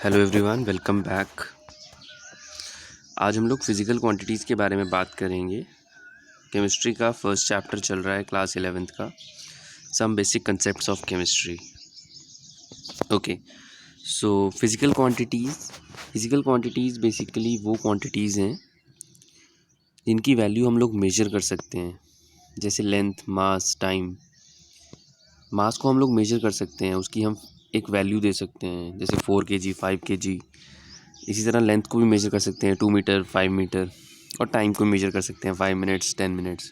Hello everyone, welcome back. आज हम लोग फिज़िकल क्वांटिटीज़ के बारे में बात करेंगे। केमिस्ट्री का फर्स्ट चैप्टर चल रहा है क्लास 11th का, some basic concepts of chemistry. Okay, so physical quantities basically वो क्वांटिटीज़ हैं जिनकी वैल्यू हम लोग मेजर कर सकते हैं, जैसे लेंथ, मास, टाइम। मास को हम लोग मेजर कर सकते हैं, उसकी हम एक वैल्यू दे सकते हैं, जैसे 4 kg, 5 kg। इसी तरह लेंथ को भी मेजर कर सकते हैं, 2 मीटर, 5 मीटर। और टाइम को मेजर कर सकते हैं, 5 मिनट्स, 10 मिनट्स।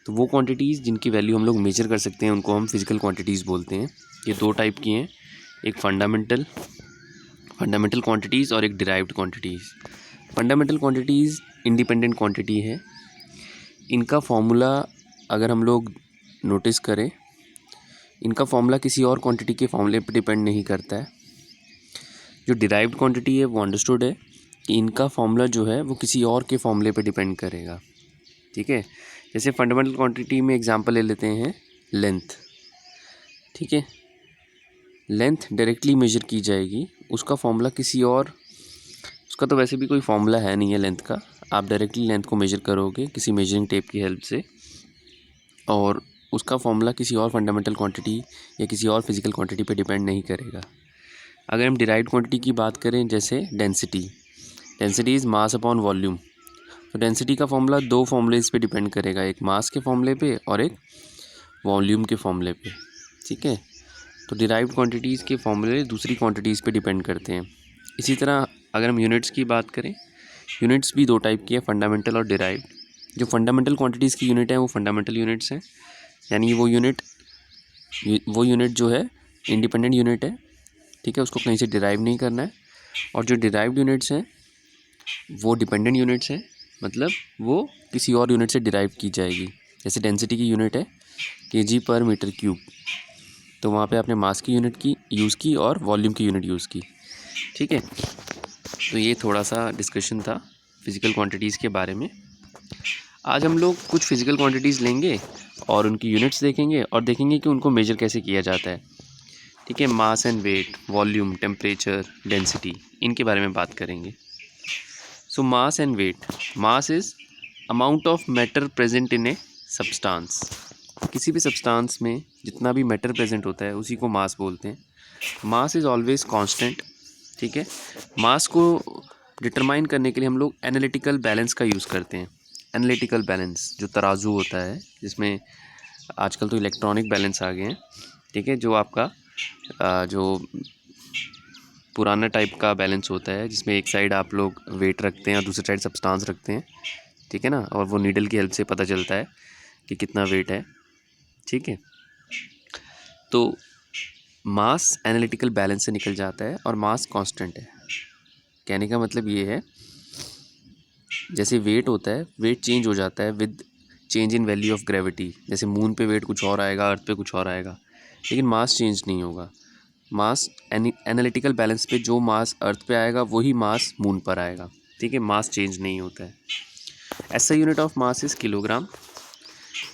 तो वो क्वांटिटीज़ जिनकी वैल्यू हम लोग मेजर कर सकते हैं उनको हम फिज़िकल क्वांटिटीज़ बोलते हैं। ये दो टाइप की हैं, एक फंडामेंटल क्वांटिटीज़ और एक derived quantities. Fundamental quantities independent quantity है। इनका फॉर्मूला अगर हम लोग नोटिस करें, इनका फॉर्मूला किसी और क्वांटिटी के फॉर्मूले पर डिपेंड नहीं करता है। जो डिराइव्ड क्वांटिटी है वो अंडरस्टूड है कि इनका फॉर्मूला जो है वो किसी और के फॉर्मूले पे डिपेंड करेगा। ठीक है, जैसे फंडामेंटल क्वांटिटी में एग्जांपल ले लेते हैं लेंथ। ठीक है, लेंथ डायरेक्टली मेजर की जाएगी, उसका फॉर्मूला किसी और, उसका तो वैसे भी कोई फॉर्मूला है नहीं है लेंथ का। आप डायरेक्टली लेंथ को मेजर करोगे किसी मेजरिंग टेप की हेल्प से, और उसका फॉर्मूला किसी और फंडामेंटल क्वांटिटी या किसी और फिजिकल क्वांटिटी पे डिपेंड नहीं करेगा। अगर हम डिराइव्ड क्वांटिटी की बात करें, जैसे density is mass upon volume. तो डेंसिटी का फॉर्मूला दो फॉर्मूलेज पे डिपेंड करेगा, एक मास के फॉर्मूले पे और एक वॉल्यूम के फॉर्मूले पे। ठीक है, तो डिराइव्ड क्वांटिटीज़ के फॉर्मूले दूसरी क्वांटिटीज़ पे डिपेंड करते हैं। इसी तरह अगर हम यूनिट्स की बात करें, यूनिट्स भी दो टाइप की है, फंडामेंटल और डिराइव्ड। जो फंडामेंटल क्वांटिटीज़ की यूनिट है वो फंडामेंटल यूनिट्स हैं, यानी वो यूनिट जो है इंडिपेंडेंट यूनिट है। ठीक है, उसको कहीं से डिराइव नहीं करना है। और जो डिराइव्ड यूनिट्स हैं वो डिपेंडेंट यूनिट्स हैं, मतलब वो किसी और यूनिट से डिराइव की जाएगी। जैसे डेंसिटी की यूनिट है kg पर मीटर क्यूब, तो वहाँ पे आपने मास की यूनिट की यूज़ की और वॉल्यूम की यूनिट यूज़ की। ठीक है, तो ये थोड़ा सा डिस्कशन था फिज़िकल क्वांटिटीज़ के बारे में। आज हम लोग कुछ फिज़िकल क्वांटिटीज़ लेंगे और उनकी यूनिट्स देखेंगे और देखेंगे कि उनको मेजर कैसे किया जाता है। ठीक है, mass and weight, volume, temperature, density, इनके बारे में बात करेंगे। So mass and weight. Mass is amount of matter present in a substance. किसी भी सब्सटेंस में जितना भी मैटर प्रेजेंट होता है उसी को मास बोलते हैं। Mass is always constant. ठीक है, मास को डिटरमाइन करने के लिए हम लोग एनालिटिकल बैलेंस का यूज़ करते हैं। एनालिटिकल बैलेंस जो तराजू होता है, जिसमें आजकल तो इलेक्ट्रॉनिक बैलेंस आ गए हैं। ठीक है, जो आपका जो पुराना टाइप का बैलेंस होता है, जिसमें एक साइड आप लोग वेट रखते हैं और दूसरी साइड सब्सटेंस रखते हैं। ठीक है ना, और वो नीडल की हेल्प से पता चलता है कि कितना वेट है। ठीक है, तो मास एनालिटिकल बैलेंस से निकल जाता है और मास कांस्टेंट है। कहने का मतलब ये है, जैसे वेट होता है, वेट चेंज हो जाता है with change in value of gravity. जैसे मून पे वेट कुछ और आएगा, अर्थ पे कुछ और आएगा, लेकिन मास चेंज नहीं होगा। मास एनालिटिकल बैलेंस पे जो मास अर्थ पे आएगा वही मास मून पर आएगा। ठीक है, मास चेंज नहीं होता है। ऐसा unit of mass is kilogram,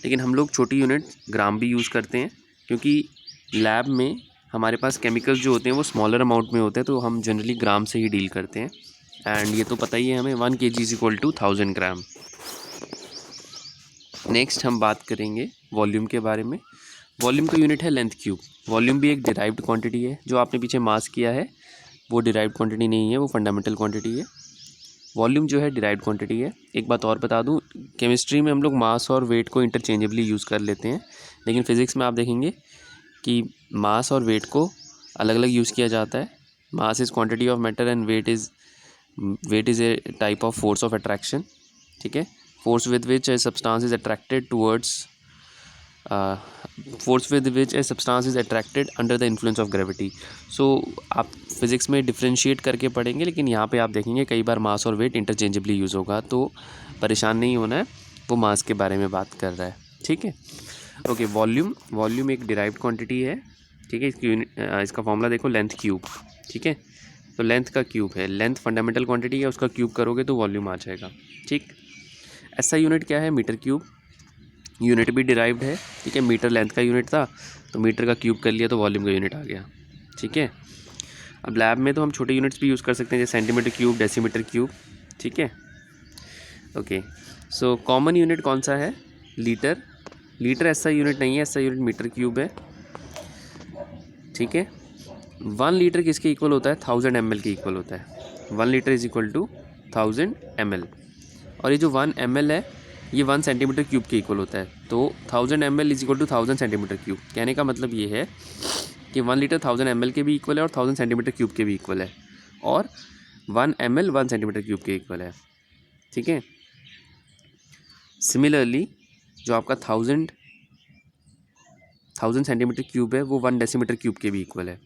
लेकिन हम लोग छोटी यूनिट ग्राम भी यूज़ करते हैं, क्योंकि लैब में हमारे पास केमिकल्स जो होते हैं वो स्मॉलर अमाउंट में होते हैं, तो हम जनरली ग्राम से ही डील करते हैं। एंड ये तो पता ही है हमें, 1 kg is equal to 1000 gram. Next हम बात करेंगे वॉल्यूम के बारे में। वॉल्यूम का यूनिट है लेंथ क्यूब। वॉल्यूम भी एक डिराइव्ड क्वांटिटी है। जो आपने पीछे मास किया है वो डिराइव्ड क्वांटिटी नहीं है, वो फंडामेंटल क्वांटिटी है। वॉल्यूम जो है डिराइव्ड क्वांटिटी है। एक बात और बता दूं, केमिस्ट्री में हम लोग मास और वेट को इंटरचेंजेबली यूज़ कर लेते हैं, लेकिन फिज़िक्स में आप देखेंगे कि मास और वेट को अलग अलग यूज़ किया जाता है। Mass is quantity of matter and weight is a type of force of attraction. ठीक है, force with which a substance is attracted towards force with which a substance is attracted under the influence of gravity. So आप physics में differentiate करके पढ़ेंगे, लेकिन यहाँ पे आप देखेंगे कई बार मास और वेट इंटरचेंजेबली यूज़ होगा, तो परेशान नहीं होना है, वो मास के बारे में बात कर रहा है। ठीक है, ओके। वॉल्यूम एक डिराइव्ड क्वांटिटी है। ठीक है, इसकी यूनिट, इसका फॉर्मूला देखो, लेंथ क्यूब। ठीक है, तो लेंथ का क्यूब है, लेंथ फंडामेंटल क्वांटिटी है, उसका क्यूब करोगे तो वॉल्यूम आ जाएगा। ठीक, ऐसा यूनिट क्या है, मीटर क्यूब। यूनिट भी डिराइव्ड है। ठीक है, मीटर लेंथ का यूनिट था तो मीटर का क्यूब कर लिया तो वॉल्यूम का यूनिट आ गया। ठीक है, अब लैब में तो हम छोटे यूनिट्स भी यूज़ कर सकते हैं, जैसे सेंटीमीटर क्यूब, डेसीमीटर क्यूब, ठीक है। ओके, सो कॉमन यूनिट कौन सा है? लीटर। लीटर ऐसा यूनिट नहीं है, ऐसा यूनिट मीटर क्यूब है, ठीक है। 1 लीटर किसके इक्वल होता है? 1000 ml के इक्वल होता है। 1 litre is equal to 1000 ml। और ये जो 1 ml है ये 1 सेंटीमीटर क्यूब के इक्वल होता है। तो 1000 ml is equal to 1000 centimetre cube. कहने का मतलब ये है कि 1 लीटर 1000 ml के भी इक्वल है और 1000 सेंटीमीटर क्यूब के भी इक्वल है, और 1 ml 1 सेंटीमीटर क्यूब के इक्वल है, ठीक है। सिमिलरली जो आपका 1000 सेंटीमीटर क्यूब है वो 1 डेसीमीटर क्यूब के भी इक्वल है।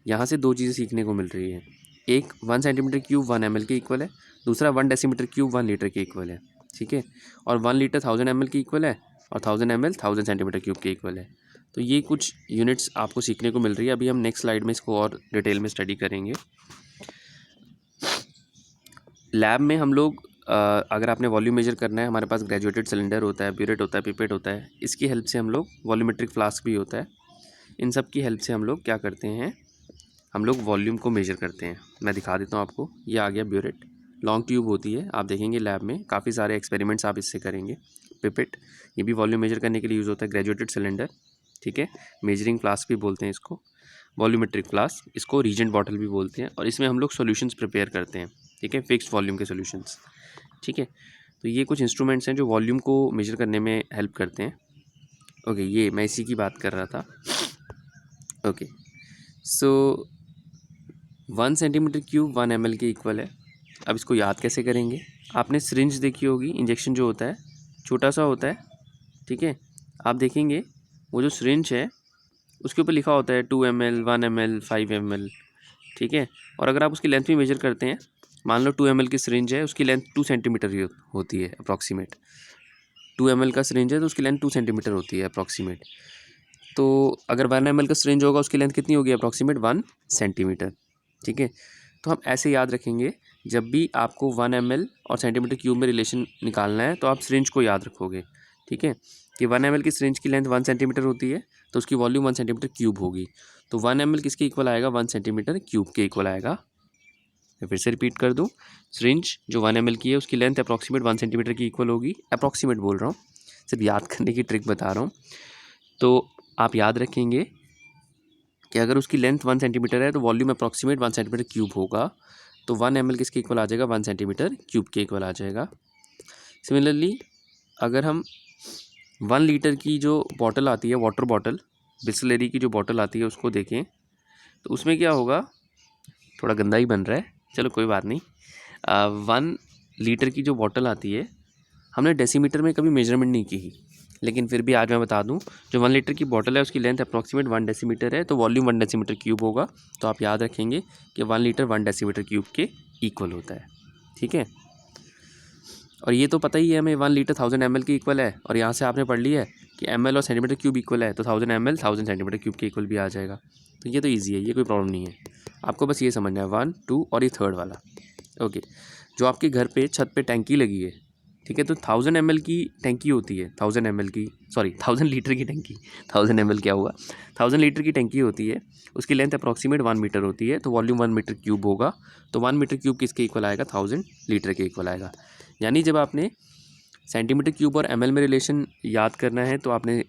यहाँ से दो चीज़ें सीखने को मिल रही है, एक 1 सेंटीमीटर क्यूब 1 ml के इक्वल है, दूसरा 1 डेसीमीटर क्यूब 1 लीटर के इक्वल है, ठीक है। और 1 लीटर 1000 ml के इक्वल है और 1000 ml 1000 सेंटीमीटर क्यूब के इक्वल है। तो ये कुछ यूनिट्स आपको सीखने को मिल रही है। अभी हम नेक्स्ट स्लाइड में इसको और डिटेल में स्टडी करेंगे। लैब में हम लोग अगर आपने वॉल्यूम मेजर करना है, हमारे पास ग्रेजुएटेड सिलेंडर होता है, ब्यूरेट होता है, पिपेट होता है, इसकी हेल्प से हम लोग, वॉल्यूमेट्रिक फ्लास्क भी होता है, इन सब की हेल्प से हम लोग क्या करते हैं, हम लोग वॉल्यूम को मेजर करते हैं। मैं दिखा देता हूँ आपको। ये आ गया ब्यूरेट, लॉन्ग ट्यूब होती है, आप देखेंगे लैब में काफ़ी सारे एक्सपेरिमेंट्स आप इससे करेंगे। पिपेट, ये भी वॉल्यूम मेजर करने के लिए यूज़ होता है। ग्रेजुएटेड सिलेंडर, ठीक है, मेजरिंग फ्लास्क भी बोलते हैं इसको। वॉल्यूमेट्रिक फ्लास्क, इसको रीजेंट बॉटल भी बोलते हैं, और इसमें हम लोग सॉल्यूशंस प्रिपेयर करते हैं, ठीक है, फिक्स्ड वॉल्यूम के सॉल्यूशंस, ठीक है। तो ये कुछ इंस्ट्रूमेंट्स हैं जो वॉल्यूम को मेजर करने में हेल्प करते हैं। ओके, ये मैं इसी की बात कर रहा था। ओके, सो 1 सेंटीमीटर क्यूब 1 ml के इक्वल है। अब इसको याद कैसे करेंगे? आपने सिरिंज देखी होगी, इंजेक्शन जो होता है छोटा सा होता है, ठीक है। आप देखेंगे वो जो सिरिंज है उसके ऊपर लिखा होता है 2 ml 1 ml 5 ml, ठीक है। और अगर आप उसकी लेंथ भी मेजर करते हैं, मान लो 2 ml की सिरिंज है, उसकी लेंथ 2 सेंटीमीटर ही होती है अप्रॉक्सीमेट। 2 ml का सिरिंज है तो उसकी लेंथ 2 सेंटीमीटर होती है अप्रॉक्सीमेट। तो अगर 1 ml का सिरिंज होगा उसकी लेंथ कितनी होगी? अप्रॉक्सीमेट 1 सेंटीमीटर, ठीक है। तो हम ऐसे याद रखेंगे, जब भी आपको 1 ml और सेंटीमीटर क्यूब में रिलेशन निकालना है तो आप सिरिंज को याद रखोगे, ठीक है, कि 1 ml की सिरिंज की लेंथ 1 सेंटीमीटर होती है तो उसकी वॉल्यूम 1 सेंटीमीटर क्यूब होगी। तो 1 ml किसके इक्वल आएगा? 1 सेंटीमीटर क्यूब के इक्वल आएगा। मैं फिर से रिपीट कर दूं, सिरिंज जो 1 ml की है उसकी लेंथ अप्रॉक्सीमेट 1 सेंटीमीटर की इक्वल होगी। अप्रॉक्सीमेट बोल रहा हूँ, सिर्फ याद करने की ट्रिक बता रहा हूँ। तो आप याद रखेंगे कि अगर उसकी लेंथ 1 सेंटीमीटर है तो वॉल्यूम अप्रॉक्सीमेट 1 सेंटीमीटर क्यूब होगा। तो 1 ml किसके इक्वल आ जाएगा? 1 सेंटीमीटर क्यूब के इक्वल आ जाएगा। सिमिलरली अगर हम 1 लीटर की जो बॉटल आती है, वाटर बॉटल, बिसलेरी की जो बॉटल आती है उसको देखें तो उसमें क्या होगा? थोड़ा गंदा ही बन रहा है, चलो कोई बात नहीं। 1 लीटर की जो बॉटल आती है, हमने डेसीमीटर में कभी मेजरमेंट नहीं की, लेकिन फिर भी आज मैं बता दूं, जो 1 लीटर की बॉटल है उसकी लेंथ अप्रॉक्सीमेट 1 डेसीमीटर है तो वॉल्यूम 1 डेसीमीटर क्यूब होगा। तो आप याद रखेंगे कि 1 लीटर 1 डेसीमीटर क्यूब के इक्वल होता है, ठीक है। और ये तो पता ही है हमें 1 लीटर 1000 ml के इक्वल है, और यहाँ से आपने पढ़ लिया है कि ml और सेंटीमीटर क्यूब इक्वल है तो 1000 ml 1000 सेंटीमीटर क्यूब के इक्वल भी आ जाएगा। तो ये तो ईजी है, ये कोई प्रॉब्लम नहीं है, आपको बस ये समझना है 1 2 और ये थर्ड वाला। ओके, जो आपके घर पे छत पे टैंकी लगी है, ठीक है, तो 1000 ml की टैंकी होती है, 1000 ml की, सॉरी 1000 लीटर की टैंकी, 1000 ml क्या हुआ, 1000 लीटर की टैंकी होती है, उसकी लेंथ अप्रॉक्सीमेट 1 मीटर होती है तो वॉल्यूम 1 मीटर क्यूब होगा। तो 1 मीटर क्यूब किसके इक्वल आएगा? 1000 लीटर के इक्वल आएगा। यानी जब आपने सेंटीमीटर क्यूब और ml में रिलेशन याद करना है तो आपने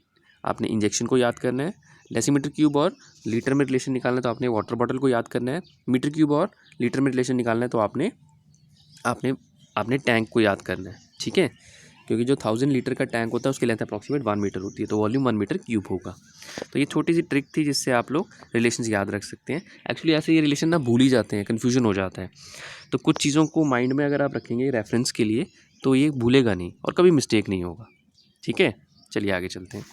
इंजेक्शन को याद करना है। डेसीमीटर क्यूब और लीटर में रिलेशन निकालना है तो आपने वाटर बॉटल को याद करना है। मीटर क्यूब और लीटर में रिलेशन निकालना है तो आपने टैंक को याद करना है, ठीक है, क्योंकि जो 1000 लीटर का टैंक होता है उसकी लेंथ अप्रॉक्सीमेट 1 मीटर होती है तो वॉल्यूम 1 मीटर क्यूब होगा। तो ये छोटी सी ट्रिक थी जिससे आप लोग रिलेशंस याद रख सकते हैं। एक्चुअली ऐसे ये रिलेशन ना भूल ही जाते हैं, कन्फ्यूजन हो जाता है। तो कुछ चीज़ों को माइंड में अगर आप रखेंगे रेफरेंस के लिए तो ये भूलेगा नहीं और कभी मिस्टेक नहीं होगा, ठीक है। चलिए आगे चलते हैं।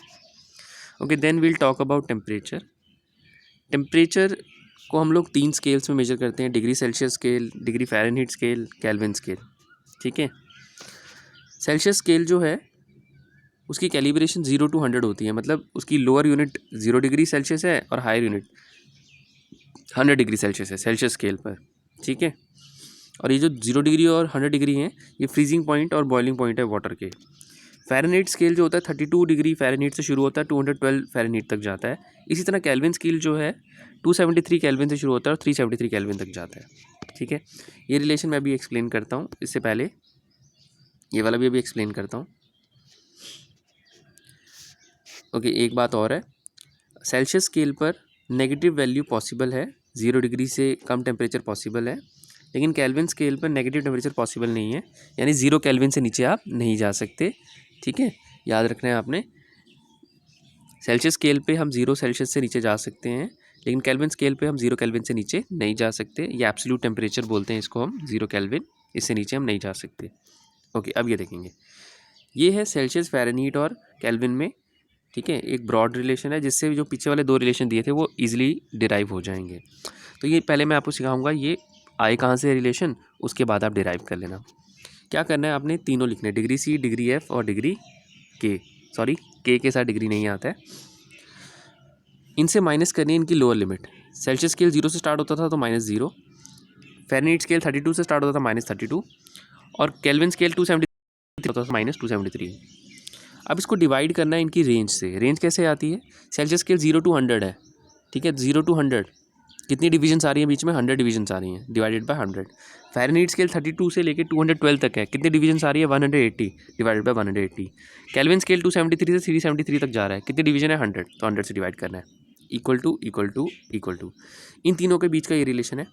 Okay, then we'll talk about temperature. Temperature को हम लोग 3 स्केल्स में मेजर करते हैं, degree Celsius scale, degree Fahrenheit scale, Kelvin scale, ठीक है। सेल्सियस स्केल जो है उसकी कैलिब्रेशन 0 to 100 होती है, मतलब उसकी लोअर यूनिट 0 डिग्री सेल्सियस है और हायर यूनिट 100 डिग्री सेल्सियस है सेल्सियस स्केल पर, ठीक है। और ये जो 0 डिग्री और 100 डिग्री हैं ये फ्रीजिंग पॉइंट और बॉइलिंग पॉइंट है वाटर के। फ़ारेनहाइट स्केल जो होता है 32 डिग्री फ़ारेनहाइट से शुरू होता है, 212 फ़ारेनहाइट तक जाता है। इसी तरह केल्विन स्केल जो है 273 केल्विन से शुरू होता है और 373 केल्विन तक जाता है। ठीक है, ये रिलेशन मैं अभी एक्सप्लेन करता हूँ। इससे पहले ये वाला भी अभी एक्सप्लेन करता हूँ। ओके, एक बात और है, सेल्सियस स्केल पर नेगेटिव वैल्यू पॉसिबल है, 0 डिग्री से कम टेम्परेचर पॉसिबल है, लेकिन केल्विन स्केल पर नेगेटिव टेम्परेचर पॉसिबल नहीं है, यानी 0 केल्विन से नीचे आप नहीं जा सकते। ठीक है, याद रखना है आपने। सेल्सियस स्केल पे हम 0 सेल्सियस से नीचे जा सकते हैं, लेकिन केल्विन स्केल पे हम 0 केल्विन से नीचे नहीं जा सकते। ये एब्सोल्यूट टेम्परेचर बोलते हैं इसको हम, 0 केल्विन, इससे नीचे हम नहीं जा सकते। ओके, अब ये देखेंगे, ये है सेल्सियस, फ़ारेनहाइट और केल्विन में। ठीक है, एक ब्रॉड रिलेशन है जिससे जो पीछे वाले 2 रिलेशन दिए थे वो ईजिली डिराइव हो जाएंगे। तो ये पहले मैं आपको सिखाऊंगा ये आए कहाँ से रिलेशन, उसके बाद आप डिराइव कर लेना। क्या करना है, आपने तीनों लिखने, डिग्री सी, डिग्री एफ और डिग्री के। सॉरी, के साथ डिग्री नहीं आता है। इनसे माइनस करनी है इनकी लोअर लिमिट। सेल्सियस स्केल 0 से स्टार्ट होता था तो -0, फ़ारेनहाइट स्केल 32 से स्टार्ट होता था -32, और केल्विन स्केल 273 होता था -273। अब इसको डिवाइड करना है इनकी रेंज से। रेंज कैसे आती है, सेल्सियस स्केल 0 to 100 है। ठीक है, 0 to 100 कितनी डिवीजन्स आ रही हैं बीच में, 100 डिवीजन्स आ रही हैं, डिवाइडेड बाय 100। फ़ारेनहाइट स्केल 32 से लेकर 212 तक है, कितनी डिवीजन्स आ रही है, 180, डिवाइडेड बाय 180। केल्विन स्केल 273 से 373 तक जा रहा है, कितनी डिवीजन है, 100, तो 100 से डिवाइड करना है। इक्वल टू इन तीनों के बीच का ये रिलेशन है।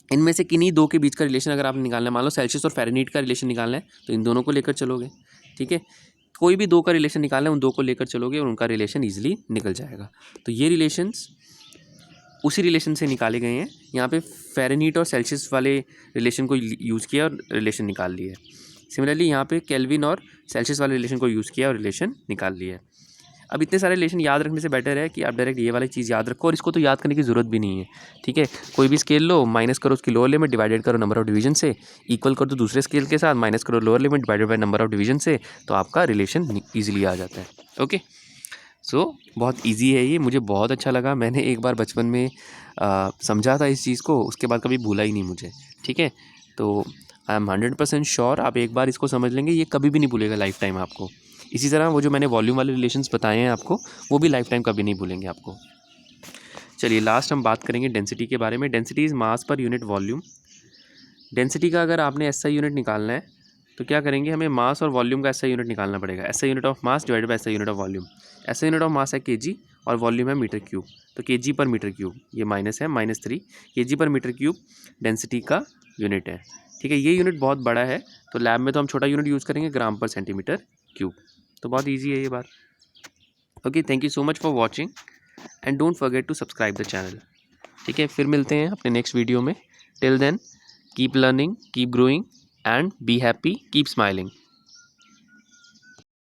इनमें से किन्हीं दो के बीच का रिलेशन अगर आपने निकालना है, मान लो सेल्सियस और फ़ारेनहाइट का रिलेशन निकालना है, तो इन दोनों को लेकर चलोगे। ठीक है, कोई भी दो का रिलेशन निकालना है, उन दो को लेकर चलोगे और उनका रिलेशन ईजिली निकल जाएगा। तो ये रिलेशंस उसी रिलेशन से निकाले गए हैं। यहाँ पे फ़ारेनहाइट और सेल्सियस वाले रिलेशन को यूज़ किया और रिलेशन निकाल लिया है। सिमिलरली यहाँ पे केल्विन और सेल्सियस वाले रिलेशन को यूज़ किया और रिलेशन निकाल लिया है। अब इतने सारे रिलेशन याद रखने से बेटर है कि आप डायरेक्ट ये वाली चीज़ याद रखो, और इसको तो याद करने की ज़रूरत भी नहीं है। ठीक है, कोई भी स्केल लो, माइनस करो उसकी लोअर लिमिट, डिवाइडेड करो नंबर ऑफ डिवीजन से, इक्वल कर दो दूसरे स्केल के साथ, माइनस करो lower limit divided by number of division से, तो आपका रिलेशन ईजिली आ जाता है। ओके, सो बहुत ईजी है ये, मुझे बहुत अच्छा लगा। मैंने एक बार बचपन में समझा था इस चीज़ को, उसके बाद कभी भूला ही नहीं मुझे। ठीक है, तो आई एम 100% श्योर आप एक बार इसको समझ लेंगे, ये कभी भी नहीं भूलेगा लाइफ टाइम आपको। इसी तरह वो जो मैंने वॉल्यूम वाले रिलेशंस बताए हैं आपको, वो भी लाइफ टाइम कभी नहीं भूलेंगे आपको। चलिए लास्ट हम बात करेंगे डेंसिटी के बारे में। Density is mass per unit volume. Density का अगर आपने एसआई यूनिट निकालना है तो क्या करेंगे, हमें मास और वॉल्यूम का एसआई यूनिट निकालना पड़ेगा। SI unit of mass divided by SI unit of volume. SI unit of mass है केजी और वॉल्यूम है मीटर क्यूब, तो केजी पर मीटर क्यूब, ये माइनस है, -3 केजी पर मीटर क्यूब डेंसिटी का यूनिट है। ठीक है, ये यूनिट बहुत बड़ा है, तो लैब में तो हम छोटा यूनिट यूज़ करेंगे, ग्राम पर सेंटीमीटर क्यूब। तो बहुत ईजी है ये बात। Okay, thank you so much for watching and don't forget to subscribe the channel. ठीक है, फिर मिलते हैं अपने नेक्स्ट वीडियो में। Till then keep learning, keep growing and be happy, keep smiling.